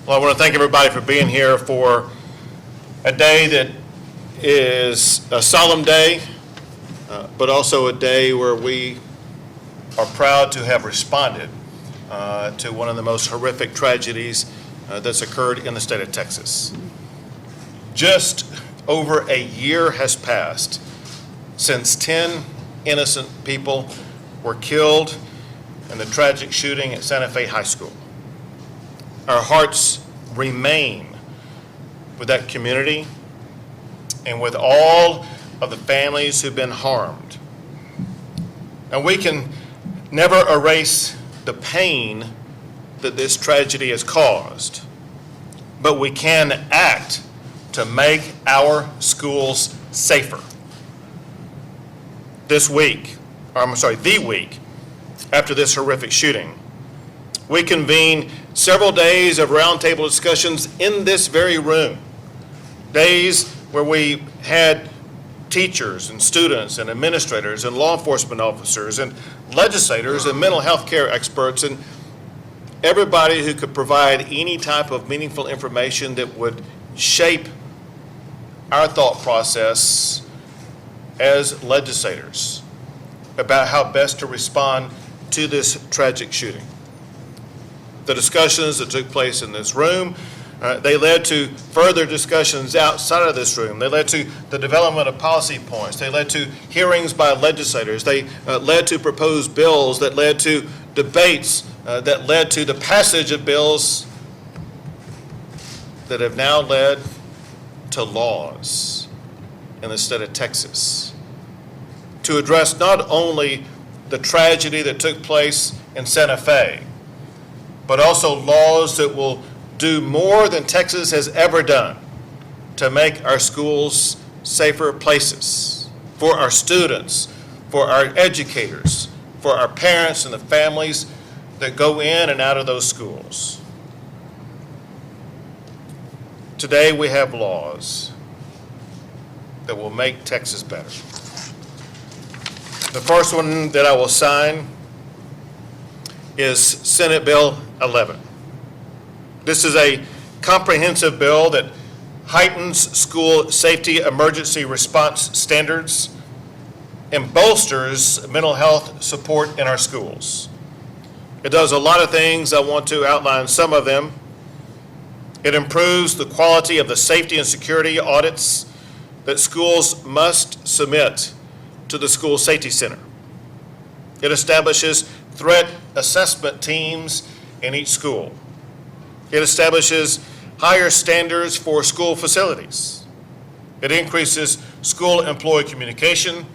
Well, I want to thank everybody for being here for a day that is a solemn day, but also a day where we are proud to have responded to one of the most horrific tragedies that's occurred in the state of Texas. Just over a year has passed since 10 innocent people were killed in the tragic shooting at Santa Fe High School. Our hearts remain with that community and with all of the families who've been harmed. And we can never erase the pain that this tragedy has caused, but we can act to make our schools safer. The week after this horrific shooting, we convened several days of roundtable discussions in this very room, days where we had teachers and students and administrators and law enforcement officers and legislators and mental health care experts and everybody who could provide any type of meaningful information that would shape our thought process as legislators about how best to respond to this tragic shooting. The discussions that took place in this room, they led to further discussions outside of this room. They led to the development of policy points. They led to hearings by legislators. They led to proposed bills that led to debates that led to the passage of bills that have now led to laws in the state of Texas to address not only the tragedy that took place in Santa Fe, but also laws that will do more than Texas has ever done to make our schools safer places for our students, for our educators, for our parents and the families that go in and out of those schools. Today we have laws that will make Texas better. The first one that I will sign is Senate Bill 11. This is a comprehensive bill that heightens school safety emergency response standards and bolsters mental health support in our schools. It does a lot of things. I want to outline some of them. It improves the quality of the safety and security audits that schools must submit to the School Safety Center. It establishes threat assessment teams in each school. It establishes higher standards for school facilities. It increases school employee communication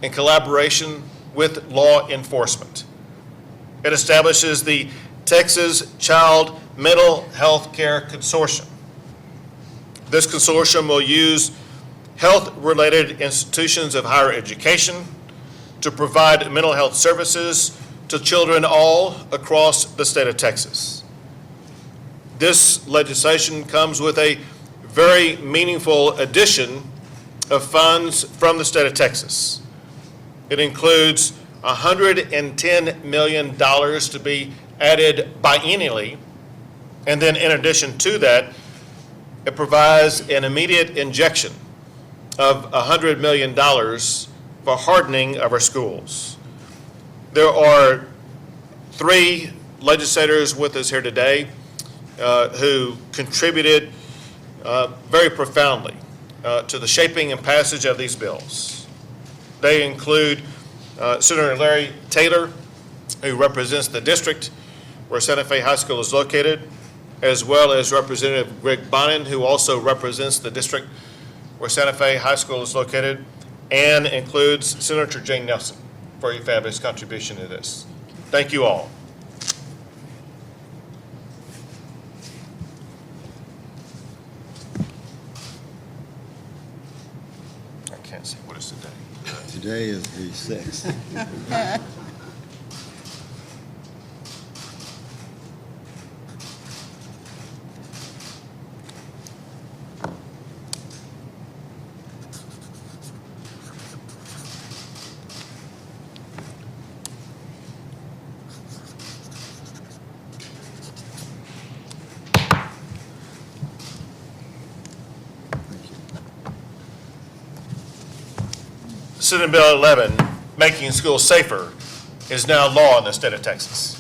and collaboration with law enforcement. It establishes the Texas Child Mental Health Care Consortium. This consortium will use health-related institutions of higher education to provide mental health services to children all across the state of Texas. This legislation comes with a very meaningful addition of funds from the state of Texas. It includes $110 million to be added biennially, and then in addition to that, it provides an immediate injection of $100 million for hardening of our schools. There are 3 legislators with us here today who contributed very profoundly to the shaping and passage of these bills. They include Senator Larry Taylor, who represents the district where Santa Fe High School is located, as well as Representative Greg Bonin, who also represents the district where Santa Fe High School is located, and includes Senator Jane Nelson for your fabulous contribution to this. Thank you all. I can't see, what is today? Today is the 6th. Senate Bill 11, making schools safer, is now law in the state of Texas.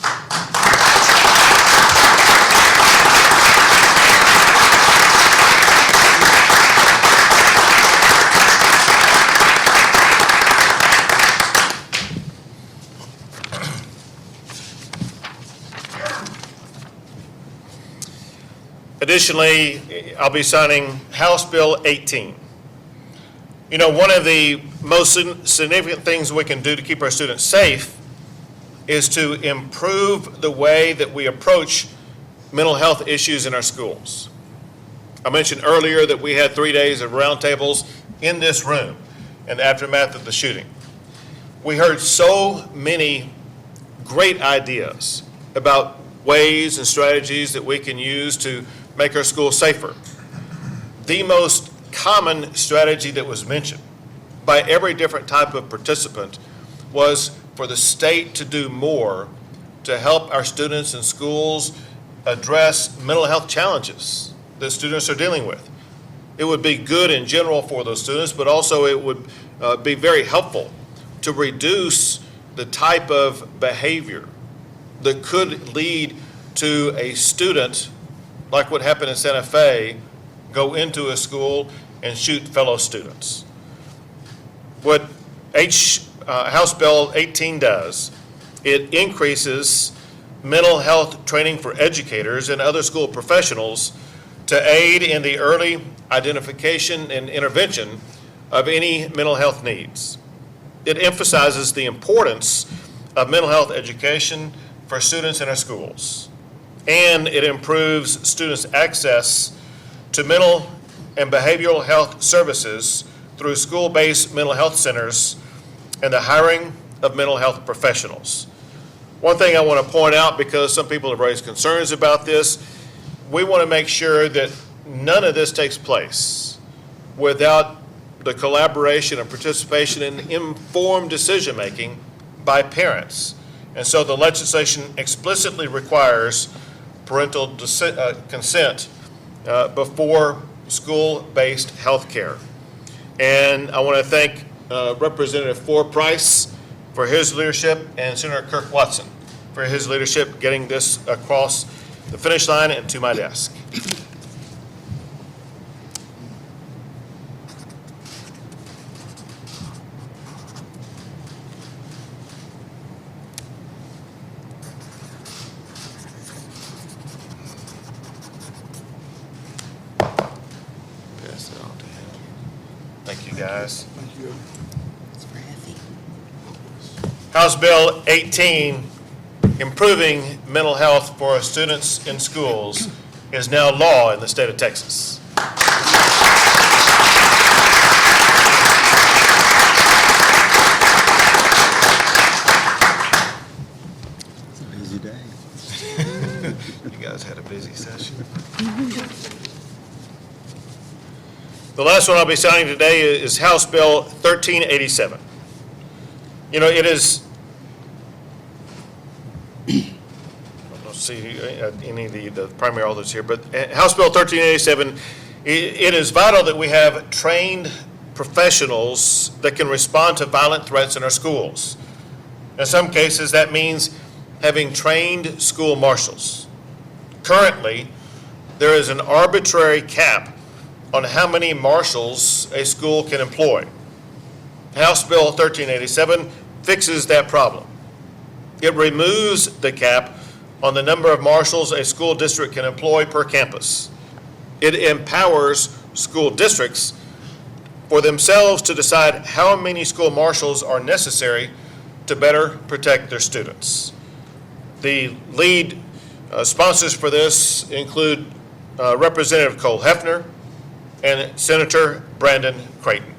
Additionally, I'll be signing House Bill 18. You know, one of the most significant things we can do to keep our students safe is to improve the way that we approach mental health issues in our schools. I mentioned earlier that we had 3 days of roundtables in this room in the aftermath of the shooting. We heard so many great ideas about ways and strategies that we can use to make our schools safer. The most common strategy that was mentioned by every different type of participant was for the state to do more to help our students in schools address mental health challenges that students are dealing with. It would be good in general for those students, but also it would be very helpful to reduce the type of behavior that could lead to a student, like what happened in Santa Fe, go into a school and shoot fellow students. What House Bill 18 does, it increases mental health training for educators and other school professionals to aid in the early identification and intervention of any mental health needs. It emphasizes the importance of mental health education for students in our schools, and it improves students' access to mental and behavioral health services through school-based mental health centers and the hiring of mental health professionals. One thing I want to point out, because some people have raised concerns about this, we want to make sure that none of this takes place without the collaboration and participation in informed decision-making by parents. And so the legislation explicitly requires parental consent before school-based health care. And I want to thank Representative Ford Price for his leadership and Senator Kirk Watson for his leadership getting this across the finish line and to my desk. Pass it on to him. Thank you, guys. Thank you. It's for Effie. House Bill 18, improving mental health for students in schools, is now law in the state of Texas. It's a busy day. You guys had a busy session. The last one I'll be signing today is House Bill 1387. You know, it is, I don't see any of the primary authors here, but House Bill 1387, it is vital that we have trained professionals that can respond to violent threats in our schools. In some cases, that means having trained school marshals. Currently, there is an arbitrary cap on how many marshals a school can employ. House Bill 1387 fixes that problem. It removes the cap on the number of marshals a school district can employ per campus. It empowers school districts for themselves to decide how many school marshals are necessary to better protect their students. The lead sponsors for this include Representative Cole Hefner and Senator Brandon Creighton.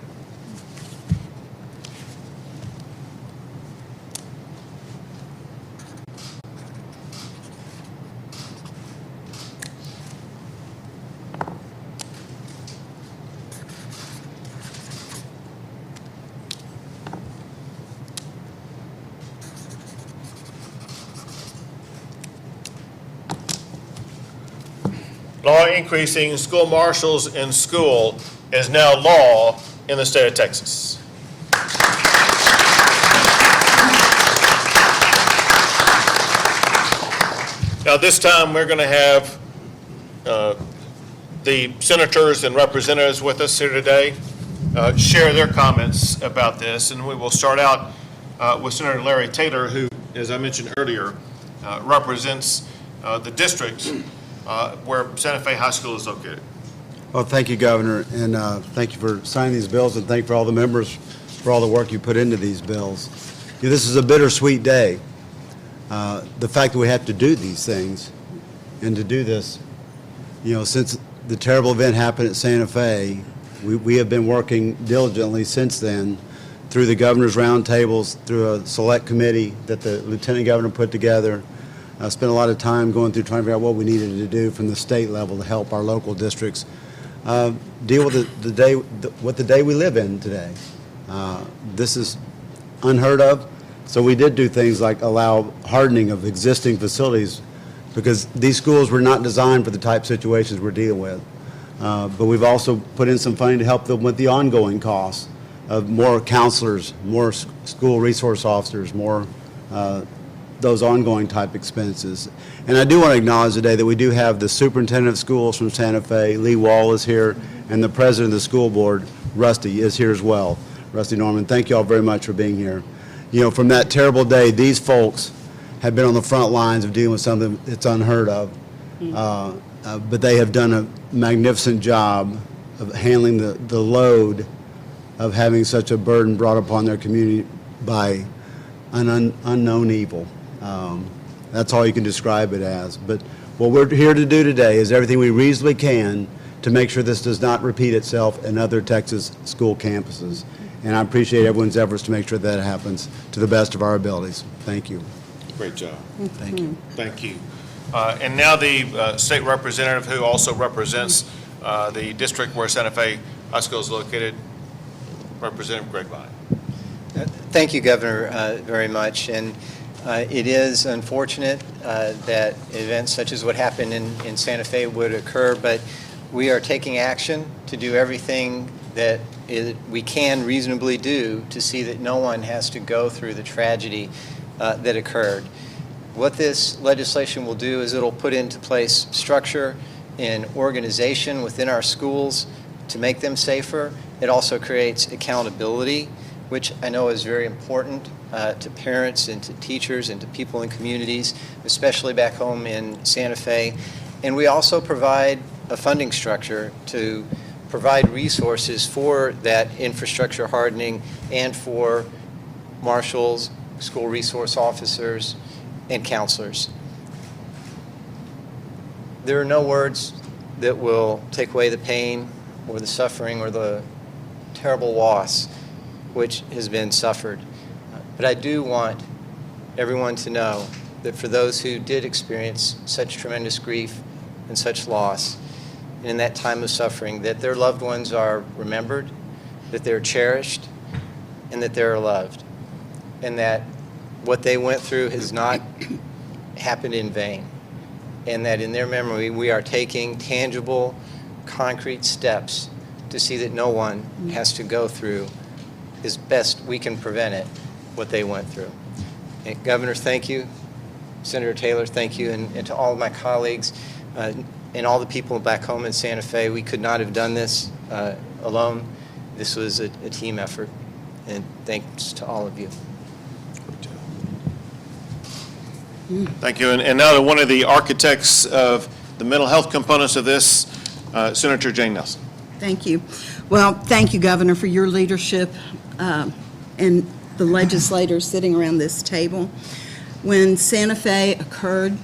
Law increasing school marshals in school is now law in the state of Texas. Now, this time, we're going to have the senators and representatives with us here today share their comments about this, and we will start out with Senator Larry Taylor, who, as I mentioned earlier, represents the district where Santa Fe High School is located. Well, thank you, Governor, and thank you for signing these bills, and thank you for all the members for all the work you put into these bills. This is a bittersweet day. The fact that we have to do these things and to do this, since the terrible event happened at Santa Fe, we have been working diligently since then through the governor's roundtables, through a select committee that the lieutenant governor put together. I spent a lot of time going through trying to figure out what we needed to do from the state level to help our local districts deal with the day we live in today. This is unheard of. So we did do things like allow hardening of existing facilities because these schools were not designed for the type of situations we're dealing with. But we've also put in some funding to help them with the ongoing costs of more counselors, more school resource officers, more those ongoing type expenses. And I do want to acknowledge today that we do have the superintendent of schools from Santa Fe, Lee Wall, is here, and the president of the school board, Rusty, is here as well. Rusty Norman, thank you all very much for being here. From that terrible day, these folks have been on the front lines of dealing with something that's unheard of. But they have done a magnificent job of handling the load of having such a burden brought upon their community by an unknown evil. That's all you can describe it as. But what we're here to do today is everything we reasonably can to make sure this does not repeat itself in other Texas school campuses. And I appreciate everyone's efforts to make sure that happens to the best of our abilities. Thank you. Great job. Thank you. Thank you. And now the state representative who also represents the district where Santa Fe High School is located, Representative Greg Lyon. Thank you, Governor, very much. And it is unfortunate that events such as what happened in Santa Fe would occur, but we are taking action to do everything that we can reasonably do to see that no one has to go through the tragedy that occurred. What this legislation will do is it'll put into place structure and organization within our schools to make them safer. It also creates accountability, which I know is very important to parents and to teachers and to people in communities, especially back home in Santa Fe. And we also provide a funding structure to provide resources for that infrastructure hardening and for marshals, school resource officers, and counselors. There are no words that will take away the pain or the suffering or the terrible loss which has been suffered. But I do want everyone to know that for those who did experience such tremendous grief and such loss, and in that time of suffering, that their loved ones are remembered, that they're cherished, and that they're loved, and that what they went through has not happened in vain, and that in their memory we are taking tangible, concrete steps to see that no one has to go through, as best we can prevent it, what they went through. And Governor, thank you. Senator Taylor, thank you, and to all of my colleagues and all the people back home in Santa Fe. We could not have done this alone. This was a team effort, and thanks to all of you. Thank you. And now to one of the architects of the mental health components of this, Senator Jane Nelson. Thank you. Well, thank you, Governor, for your leadership and the legislators sitting around this table. When Santa Fe occurred,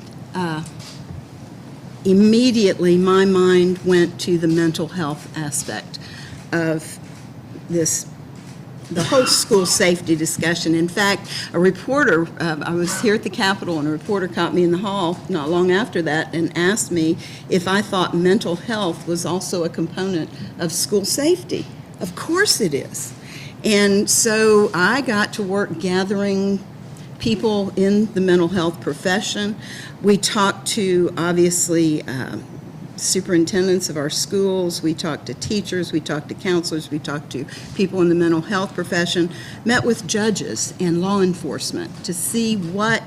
immediately my mind went to the mental health aspect of this, the whole school safety discussion. In fact, a reporter, I was here at the Capitol, and a reporter caught me in the hall not long after that and asked me if I thought mental health was also a component of school safety. Of course it is. And so I got to work gathering people in the mental health profession. We talked to, obviously, superintendents of our schools, we talked to teachers, we talked to counselors, we talked to people in the mental health profession, met with judges and law enforcement to see what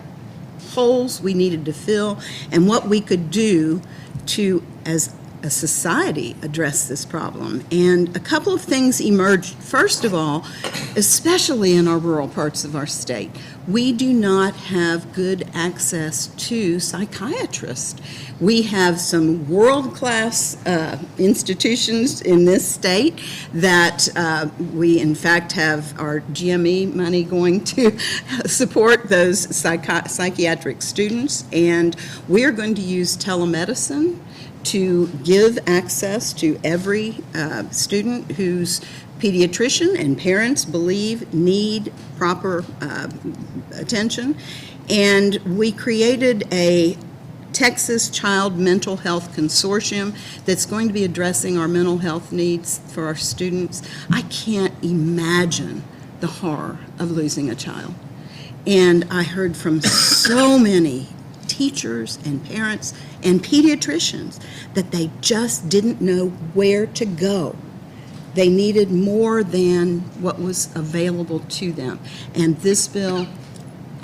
holes we needed to fill, and what we could do to, as a society, address this problem. And a couple of things emerged. First of all, especially in our rural parts of our state, we do not have good access to psychiatrists. We have some world-class institutions in this state that we, in fact, have our GME money going to support those psychiatric students, and we are going to use telemedicine to give access to every student whose pediatrician and parents believe need proper attention. And we created a Texas Child Mental Health Consortium that's going to be addressing our mental health needs for our students. I can't imagine the horror of losing a child. And I heard from so many teachers and parents and pediatricians that they just didn't know where to go. They needed more than what was available to them. And this bill,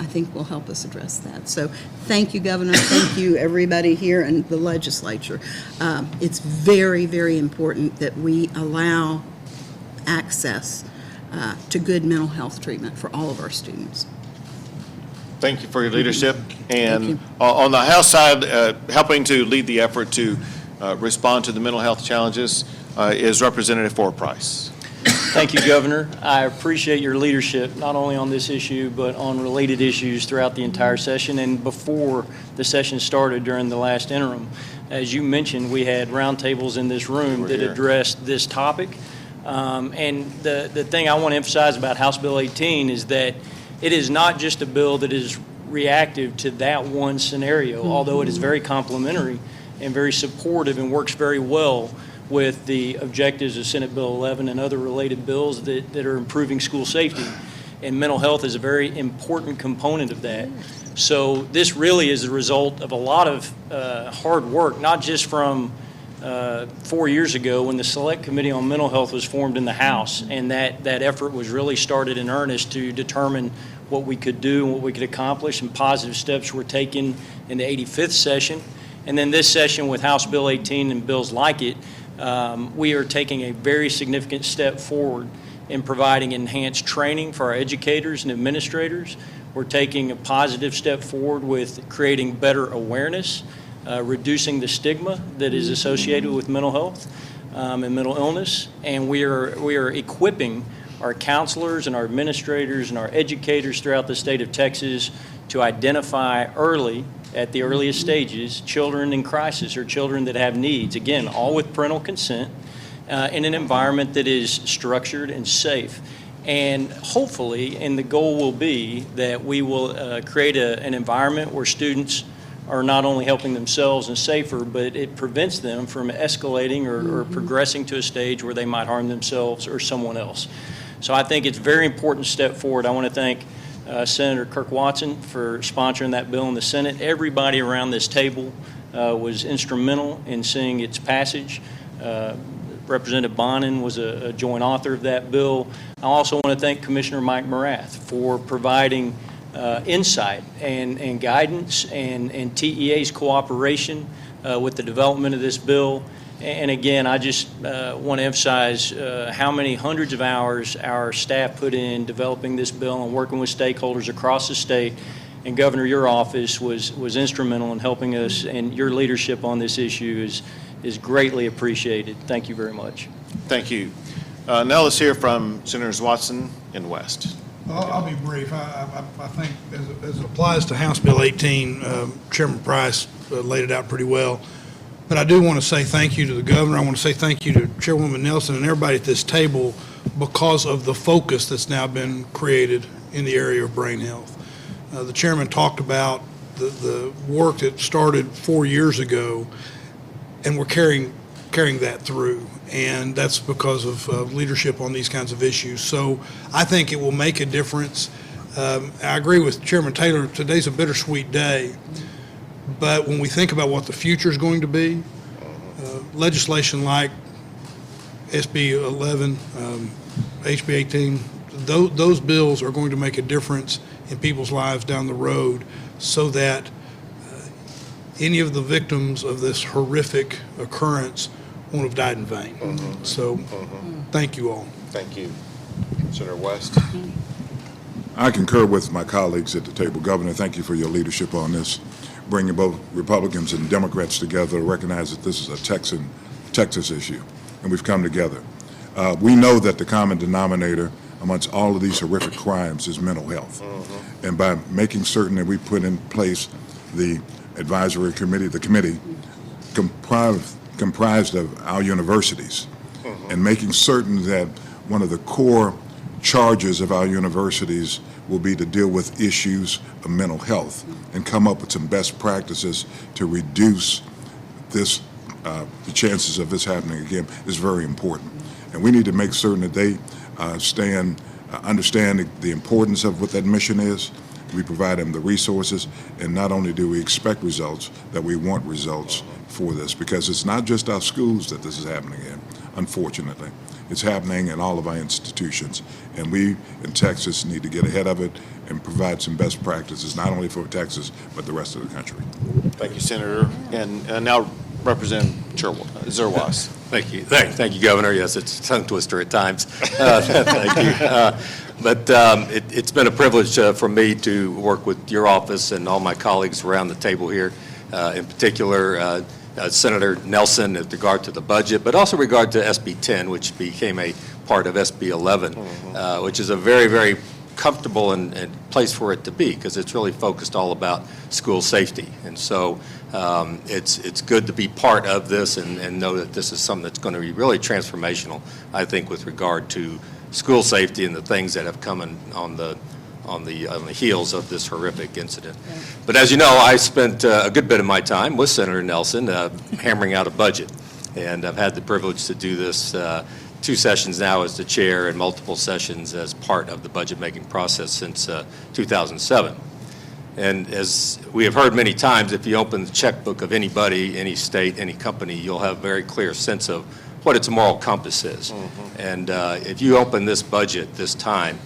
I think, will help us address that. So thank you, Governor. Thank you, everybody here and the legislature. It's very, very important that we allow access to good mental health treatment for all of our students. Thank you for your leadership. And you. on the House side, helping to lead the effort to respond to the mental health challenges is Representative Ford Price. Thank you, Governor. I appreciate your leadership, not only on this issue, but on related issues throughout the entire session and before the session started during the last interim. As you mentioned, we had roundtables in this room that addressed this topic. And the thing I want to emphasize about House Bill 18 is that it is not just a bill that is reactive to that one scenario, although it is very complementary and very supportive and works very well with the objectives of Senate Bill 11 and other related bills that are improving school safety. And mental health is a very important component of that. So this really is the result of a lot of hard work, not just from 4 years ago when the Select Committee on Mental Health was formed in the House, and that effort was really started in earnest to determine what we could do and what we could accomplish, and positive steps were taken in the 85th session. And then this session with House Bill 18 and bills like it, we are taking a very significant step forward in providing enhanced training for our educators and administrators. We're taking a positive step forward with creating better awareness, reducing the stigma that is associated with mental health and mental illness, and we are equipping our counselors and our administrators and our educators throughout the state of Texas to identify early, at the earliest stages, children in crisis or children that have needs, again, all with parental consent, in an environment that is structured and safe. And hopefully, and the goal will be that we will create an environment where students are not only helping themselves and safer, but it prevents them from escalating or progressing to a stage where they might harm themselves or someone else. So I think it's a very important step forward. I want to thank Senator Kirk Watson for sponsoring that bill in the Senate. Everybody around this table was instrumental in seeing its passage. Representative Bonin was a joint author of that bill. I also want to thank Commissioner Mike Morath for providing insight and guidance and TEA's cooperation with the development of this bill. And again, I just want to emphasize how many hundreds of hours our staff put in developing this bill and working with stakeholders across the state. And Governor, your office was instrumental in helping us, and your leadership on this issue is greatly appreciated. Thank you very much. Thank you. Now let's hear from Senators Watson and West. I'll be brief. I think as it applies to House Bill 18, Chairman Price laid it out pretty well. But I do want to say thank you to the governor. I want to say thank you to Chairwoman Nelson and everybody at this table because of the focus that's now been created in the area of brain health. The chairman talked about the work that started 4 years ago, and we're carrying that through. And that's because of leadership on these kinds of issues. So I think it will make a difference. I agree with Chairman Taylor, today's a bittersweet day. But when we think about what the future is going to be, legislation like SB 11, HB 18, those bills are going to make a difference in people's lives down the road so that any of the victims of this horrific occurrence won't have died in vain. So, thank you all. Thank you. Senator West? I concur with my colleagues at the table. Governor, thank you for your leadership on this, bringing both Republicans and Democrats together to recognize that this is a Texas issue, and we've come together. We know that the common denominator amongst all of these horrific crimes is mental health. And by making certain that we put in place the advisory committee, the committee comprised of our universities, and making certain that one of the core charges of our universities will be to deal with issues of mental health and come up with some best practices to reduce this, the chances of this happening again is very important. And we need to make certain that they understand the importance of what that mission is. We provide them the resources, and not only do we expect results, that we want results for this, because it's not just our schools that this is happening in, unfortunately. It's happening in all of our institutions, and we in Texas need to get ahead of it and provide some best practices, not only for Texas, but the rest of the country. Thank you, Senator. And now Representative Zerwas. Thank you. Thank you, Governor. Yes, it's a tongue twister at times. Thank you. But it's been a privilege for me to work with your office and all my colleagues around the table here, in particular Senator Nelson with regard to the budget, but also regard to SB 10, which became a part of SB 11, which is a very, very comfortable and place for it to be, because it's really focused all about school safety. And so it's good to be part of this and know that this is something that's going to be really transformational, I think, with regard to school safety and the things that have come on the heels of this horrific incident. But as you know, I spent a good bit of my time with Senator Nelson hammering out a budget, and I've had the privilege to do this 2 sessions now as the chair and multiple sessions as part of the budget-making process since 2007. And as we have heard many times, if you open the checkbook of anybody, any state, any company, you'll have a very clear sense of what its moral compass is. And if you open this budget this time,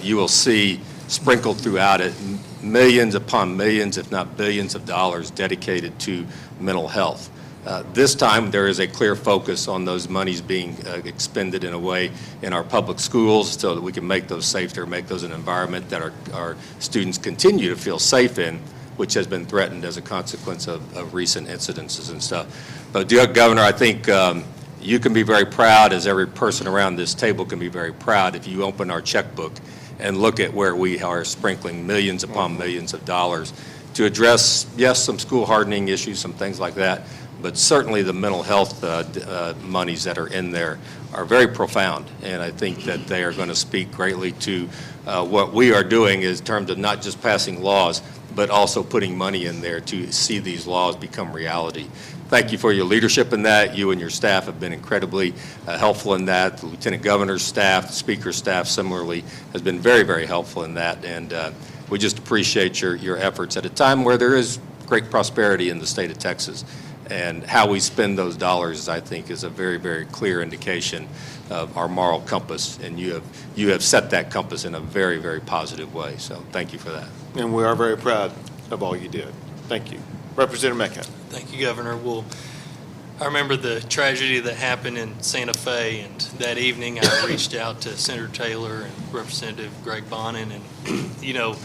you will see sprinkled throughout it millions upon millions, if not billions of dollars dedicated to mental health. This time, there is a clear focus on those monies being expended in a way in our public schools so that we can make those safer, make those an environment that our students continue to feel safe in, which has been threatened as a consequence of recent incidences and stuff. But, Governor, I think you can be very proud, as every person around this table can be very proud, if you open our checkbook and look at where we are sprinkling millions upon millions of dollars to address, yes, some school hardening issues, some things like that, but certainly the mental health monies that are in there are very profound, and I think that they are going to speak greatly to what we are doing in terms of not just passing laws, but also putting money in there to see these laws become reality. Thank you for your leadership in that. You and your staff have been incredibly helpful in that. The Lieutenant Governor's staff, the Speaker's staff similarly has been very, very helpful in that, and we just appreciate your efforts at a time where there is great prosperity in the state of Texas. And how we spend those dollars, I think, is a very, very clear indication of our moral compass, and you have set that compass in a very, very positive way. So thank you for that. And we are very proud of all you did. Thank you. Representative Metcalf. Thank you, Governor. Well, I remember the tragedy that happened in Santa Fe, and that evening I reached out to Senator Taylor and Representative Greg Bonin, and,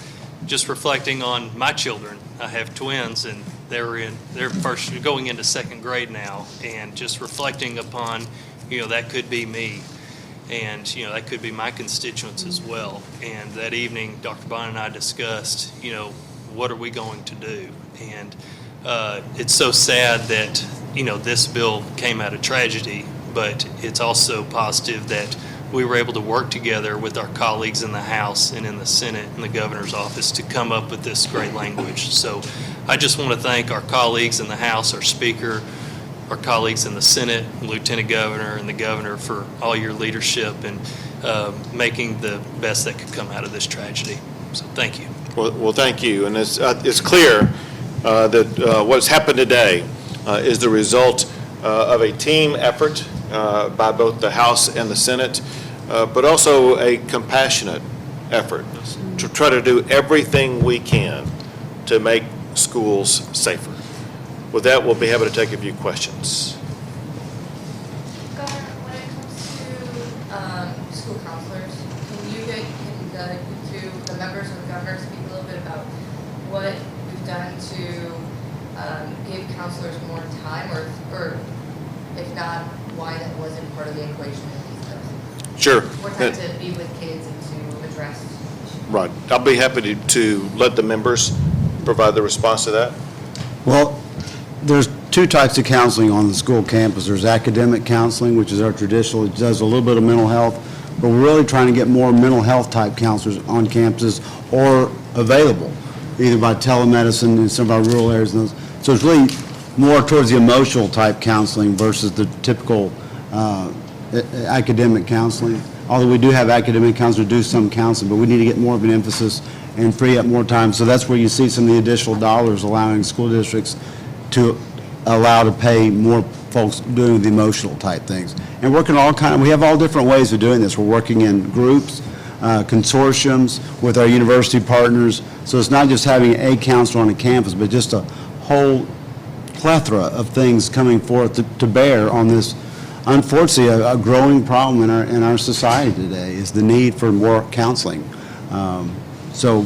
just reflecting on my children. I have twins, and they're going into 2nd grade now, and just reflecting upon, that could be me, and, that could be my constituents as well. And that evening, Dr. Bonin and I discussed, what are we going to do? And it's so sad that, this bill came out of tragedy, but it's also positive that we were able to work together with our colleagues in the House and in the Senate and the Governor's office to come up with this great language. So I just want to thank our colleagues in the House, our Speaker, our colleagues in the Senate, Lieutenant Governor, and the Governor for all your leadership and making the best that could come out of this tragedy. So thank you. Well, thank you. And it's clear that what's happened today is the result of a team effort by both the House and the Senate, but also a compassionate effort to try to do everything we can to make schools safer. With that, we'll be happy to take a few questions. Governor, when it comes to school counselors, can the members of the governor speak a little bit about what we've done to give counselors more time, or if not, why that wasn't part of the equation in these bills? Sure. More time to be with kids and to address issues. Right. I'll be happy to let the members provide the response to that. Well, there's two types of counseling on the school campus. There's academic counseling, which is our traditional, it does a little bit of mental health, but we're really trying to get more mental health type counselors on campuses or available, either by telemedicine in some of our rural areas. And those. So it's really more towards the emotional type counseling versus the typical academic counseling. Although we do have academic counselors do some counseling, but we need to get more of an emphasis and free up more time. So that's where you see some of the additional dollars allowing school districts to allow to pay more folks doing the emotional type things. And working we have all different ways of doing this. We're working in groups, consortiums with our university partners. So it's not just having a counselor on a campus, but just a whole plethora of things coming forth to bear on this, unfortunately, a growing problem in our society today is the need for more counseling. So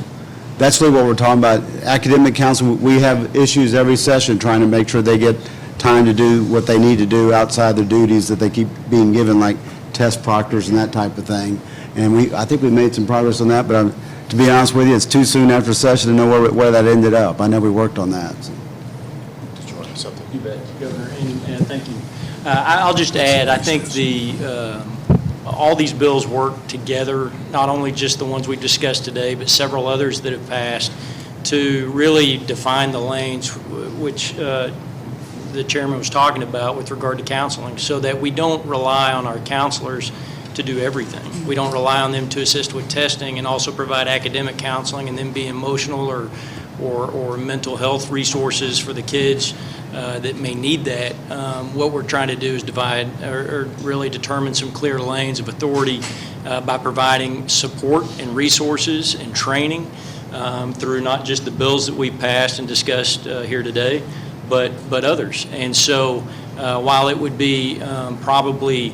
that's really what we're talking about. Academic counseling, we have issues every session trying to make sure they get time to do what they need to do outside their duties that they keep being given, like test proctors and that type of thing. And I think we made some progress on that, but to be honest with you, it's too soon after session to know where that ended up. I know we worked on that. So. Did you want to say something? You bet, Governor, and thank you. I'll just add, I think all these bills work together, not only just the ones we discussed today, but several others that have passed, to really define the lanes which the chairman was talking about with regard to counseling, so that we don't rely on our counselors to do everything. We don't rely on them to assist with testing and also provide academic counseling and then be emotional or mental health resources for the kids that may need that. What we're trying to do is divide or really determine some clear lanes of authority by providing support and resources and training through not just the bills that we've passed and discussed here today, but others. And so while it would be probably,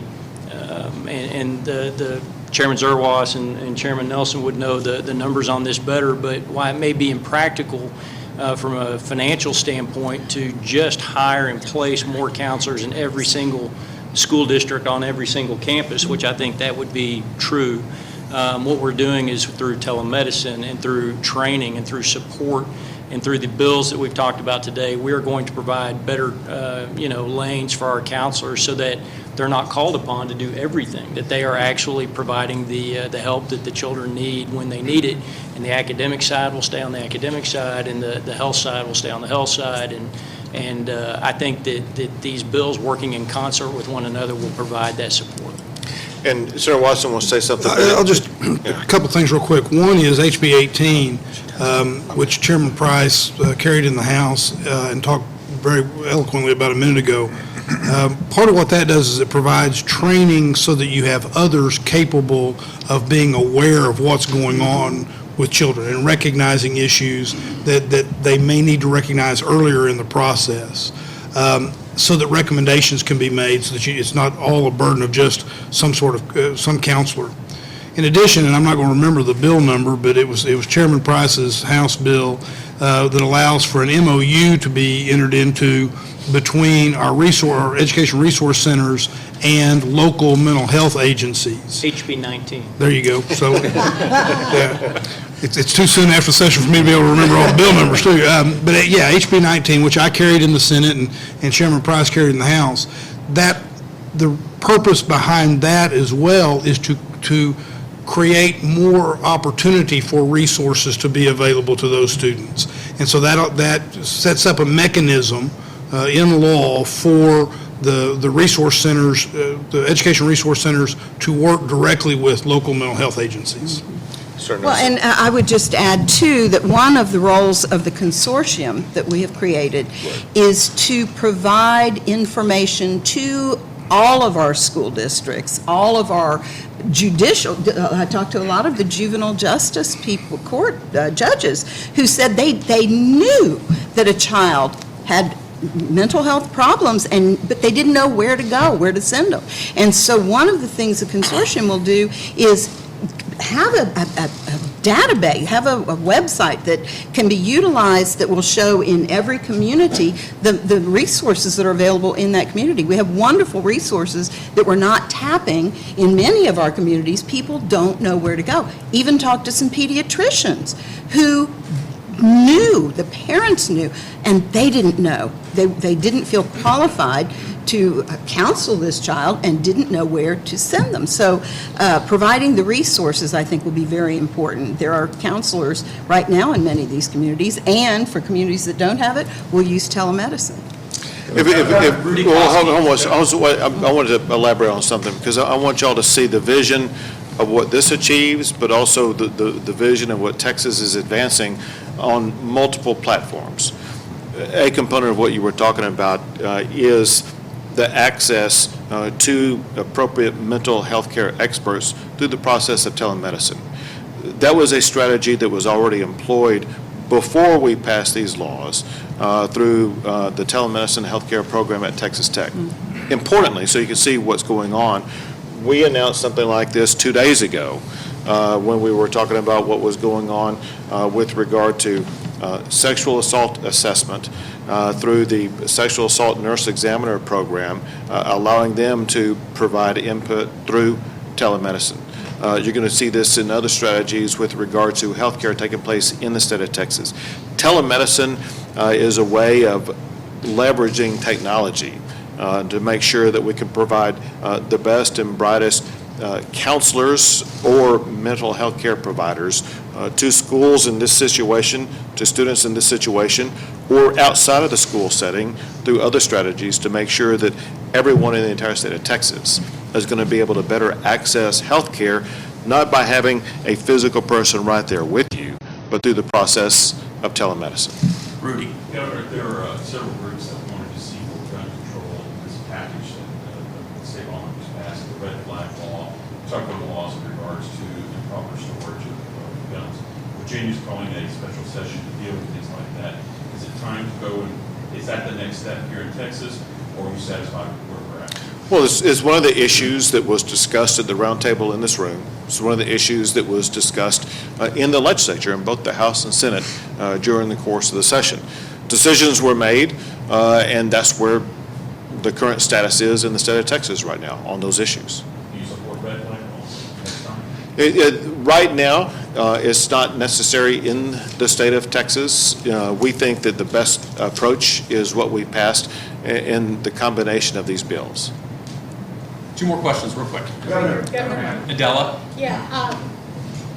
and the Chairman Zerwas and Chairman Nelson would know the numbers on this better, but why it may be impractical from a financial standpoint to just hire and place more counselors in every single school district on every single campus, which I think that would be true. What we're doing is through telemedicine and through training and through support and through the bills that we've talked about today, we are going to provide better, lanes for our counselors so that they're not called upon to do everything, that they are actually providing the help that the children need when they need it. And the academic side will stay on the academic side, and the health side will stay on the health side. And I think that these bills working in concert with one another will provide that support. And Senator Watson will say something. I'll just, a couple things real quick. One is HB 18, which Chairman Price carried in the House and talked very eloquently about a minute ago. Part of what that does is it provides training so that you have others capable of being aware of what's going on with children and recognizing issues that they may need to recognize earlier in the process. So that recommendations can be made so that it's not all a burden of just some sort of, some counselor. In addition, and I'm not going to remember the bill number, but it was Chairman Price's House bill that allows for an MOU to be entered into between our education resource centers and local mental health agencies. HB 19. There you go. So, yeah. It's too soon after the session for me to be able to remember all the bill numbers, too. But yeah, HB 19, which I carried in the Senate and Chairman Price carried in the House, the purpose behind that as well is to create more opportunity for resources to be available to those students. And so that sets up a mechanism in law for the resource centers, the education resource centers, to work directly with local mental health agencies. Well, and I would just add, too, that one of the roles of the consortium that we have created is to provide information to all of our school districts, all of our judicial, I talked to a lot of the juvenile justice people, court judges, who said they knew that a child had mental health problems, but they didn't know where to go, where to send them. And so one of the things the consortium will do is have a database, have a website that can be utilized that will show in every community the resources that are available in that community. We have wonderful resources that we're not tapping in many of our communities. People don't know where to go. Even talk to some pediatricians who knew, the parents knew, and they didn't know. They didn't feel qualified to counsel this child and didn't know where to send them. So providing the resources, I think, will be very important. There are counselors right now in many of these communities, and for communities that don't have it, we'll use telemedicine. I wanted to elaborate on something, because I want y'all to see the vision of what this achieves, but also the vision of what Texas is advancing on multiple platforms. A component of what you were talking about is the access to appropriate mental health care experts through the process of telemedicine. That was a strategy that was already employed before we passed these laws through the telemedicine healthcare program at Texas Tech. Importantly, so you can see what's going on, we announced something like this 2 days ago when we were talking about what was going on with regard to sexual assault assessment through the Sexual Assault Nurse Examiner program, allowing them to provide input through telemedicine. You're going to see this in other strategies with regard to healthcare taking place in the state of Texas. Telemedicine is a way of leveraging technology to make sure that we can provide the best and brightest counselors or mental health care providers to schools in this situation, to students in this situation, or outside of the school setting through other strategies to make sure that everyone in the entire state of Texas is going to be able to better access health care, not by having a physical person right there with you, but through the process of telemedicine. Rudy. Governor, there are several groups that wanted to see more gun control in this package that the state lawmakers passed, the red flag law, talk about the laws in regards to improper storage of guns. Virginia's calling a special session to deal with things like that. Is it time to go, and is that the next step here in Texas, or are you satisfied with where we're at? Well, it's one of the issues that was discussed at the roundtable in this room. It's one of the issues that was discussed in the legislature, in both the House and Senate, during the course of the session. Decisions were made, and that's where the current status is in the state of Texas right now on those issues. Do you support red flag laws next time? Right now, it's not necessary in the state of Texas. We think that the best approach is what we passed in the combination of these bills. Two more questions, real quick. Governor. Adela? Yeah,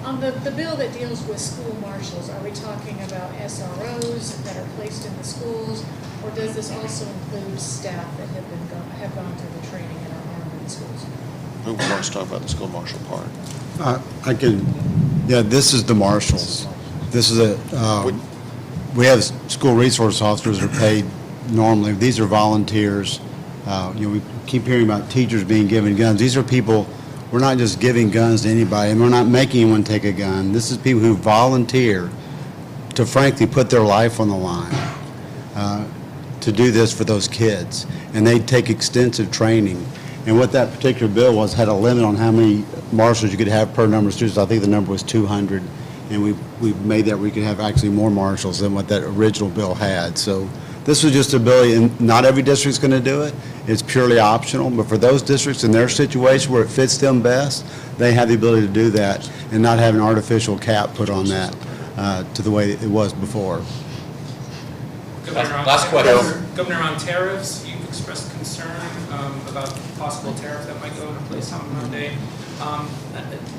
on the bill that deals with school marshals, are we talking about SROs that are placed in the schools, or does this also include staff that have gone through the training and are armed in schools? Who wants to talk about the school marshal part? This is the marshals. This is we have school resource officers that are paid normally. These are volunteers. We keep hearing about teachers being given guns. These are people, we're not just giving guns to anybody, and we're not making anyone take a gun. This is people who volunteer to frankly put their life on the line to do this for those kids. And they take extensive training. And what that particular bill was, had a limit on how many marshals you could have per number of students. I think the number was 200. And we've made that we could have actually more marshals than what that original bill had. So this was just a bill, and not every district's going to do it. It's purely optional, but for those districts in their situation where it fits them best, they have the ability to do that and not have an artificial cap put on that to the way it was before. Last question. Governor, on tariffs, you've expressed concern about possible tariffs that might go into place on Monday.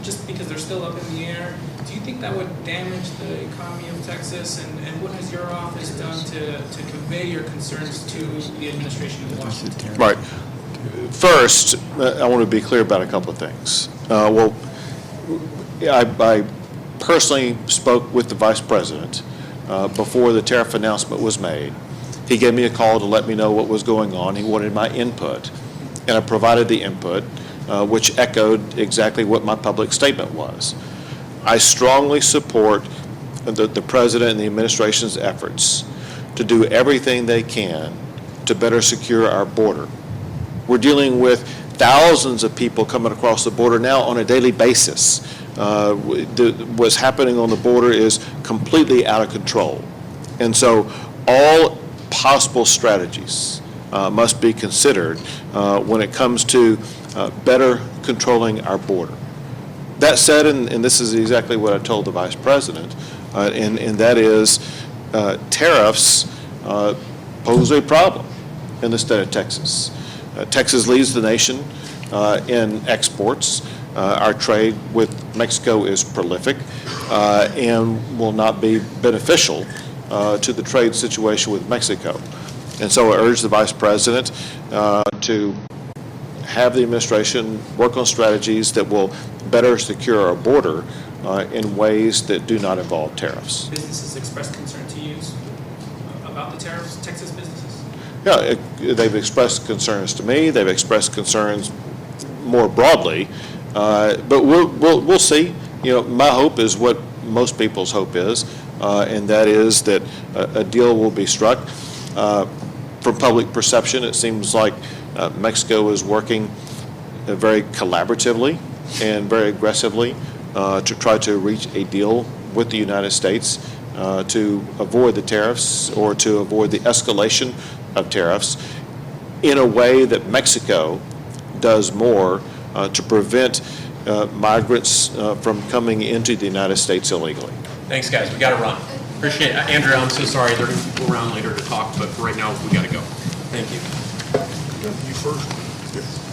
Just because they're still up in the air, do you think that would damage the economy of Texas? And what has your office done to convey your concerns to the administration in Washington? Right. First, I want to be clear about a couple of things. I personally spoke with the Vice President before the tariff announcement was made. He gave me a call to let me know what was going on. He wanted my input. and I provided the input, which echoed exactly what my public statement was. I strongly support the President and the administration's efforts to do everything they can to better secure our border. We're dealing with thousands of people coming across the border now on a daily basis. What's happening on the border is completely out of control. And so all possible strategies must be considered when it comes to better controlling our border. That said, and this is exactly what I told the Vice President, and that is tariffs pose a problem in the state of Texas. Texas leads the nation in exports. Our trade with Mexico is prolific and will not be beneficial to the trade situation with Mexico. And so I urge the Vice President to have the administration work on strategies that will better secure our border in ways that do not involve tariffs. Businesses expressed concern to you about the tariffs, Texas businesses? Yeah, they've expressed concerns to me. They've expressed concerns more broadly, but we'll see. You know, my hope is what most people's hope is, and that is that a deal will be struck. From public perception, it seems like Mexico is working very collaboratively and very aggressively to try to reach a deal with the United States to avoid the tariffs or to avoid the escalation of tariffs in a way that Mexico does more to prevent migrants from coming into the United States illegally. Thanks, guys. We got to run. Appreciate it. Andrea, I'm so sorry. They're going to go around later to talk, but for right now, we got to go. Thank you. You first? Yeah.